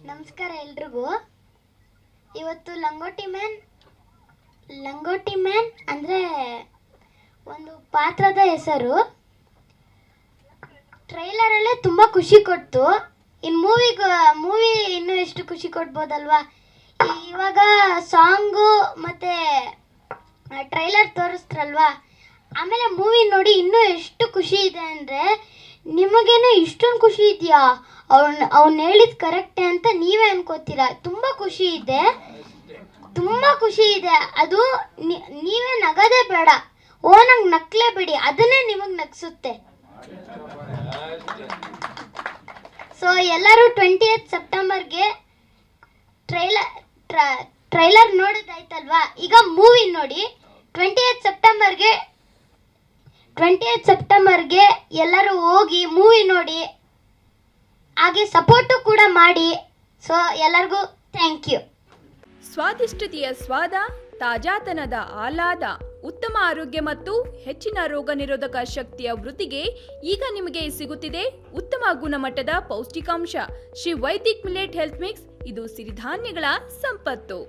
ನಮಸ್ಕಾರ ಎಲ್ರಿಗೂ. ಇವತ್ತು ಲಂಗೋಟಿ ಮ್ಯಾನ್ ಅಂದರೆ ಒಂದು ಪಾತ್ರದ ಹೆಸರು. ಟ್ರೈಲರಲ್ಲೇ ತುಂಬ ಖುಷಿ ಕೊಡ್ತು. ಇನ್ನು ಮೂವಿ ಇನ್ನೂ ಎಷ್ಟು ಖುಷಿ ಕೊಡ್ಬೋದಲ್ವಾ. ಇವಾಗ ಸಾಂಗು ಮತ್ತು ಟ್ರೈಲರ್ ತೋರಿಸ್ತ್ರಲ್ವಾ, ಆಮೇಲೆ ಮೂವಿ ನೋಡಿ ಇನ್ನೂ ಎಷ್ಟು ಖುಷಿ ಇದೆ ಅಂದರೆ, ನಿಮಗೇನು ಇಷ್ಟೊಂದು ಖುಷಿ ಇದೆಯಾ, ಅವ್ನು ಹೇಳಿದ್ ಕರೆಕ್ಟೇ ಅಂತ ನೀವೇ ಅನ್ಕೋತೀರಾ. ತುಂಬ ಖುಷಿ ಇದೆ. ಅದು ನೀವೇ ನಗದೇ ಬೇಡ, ಓನಾಗಿ ನಕ್ಲೇಬೇಡಿ, ಅದನ್ನೇ ನಿಮಗೆ ನಗಿಸುತ್ತೆ. ಸೊ ಎಲ್ಲರೂ 20th ಸೆಪ್ಟೆಂಬರ್ಗೆ ಟ್ರೈಲರ್ ನೋಡೋದಾಯ್ತಲ್ವಾ, ಈಗ ಮೂವಿ ನೋಡಿ. 20th ಸೆಪ್ಟೆಂಬರ್ಗೆ ಎಲ್ಲರೂ ಹೋಗಿ ಮೂವಿ ನೋಡಿ, ಹಾಗೆ ಸಪೋರ್ಟು ಕೂಡ ಮಾಡಿ. ಸೊ ಎಲ್ಲರಿಗೂ ಥ್ಯಾಂಕ್ ಯು. ಸ್ವಾದಿಷ್ಟತೆಯ ಸ್ವಾದ, ತಾಜಾತನದ ಆಹ್ಲಾದ, ಉತ್ತಮ ಆರೋಗ್ಯ ಮತ್ತು ಹೆಚ್ಚಿನ ರೋಗ ನಿರೋಧಕ ಶಕ್ತಿಯ ವೃದ್ಧಿಗೆ ಈಗ ನಿಮಗೆ ಸಿಗುತ್ತಿದೆ ಉತ್ತಮ ಗುಣಮಟ್ಟದ ಪೌಷ್ಟಿಕಾಂಶ Shri Vaidik millet health mix. ಇದು ಸಿರಿಧಾನ್ಯಗಳ ಸಂಪತ್ತು.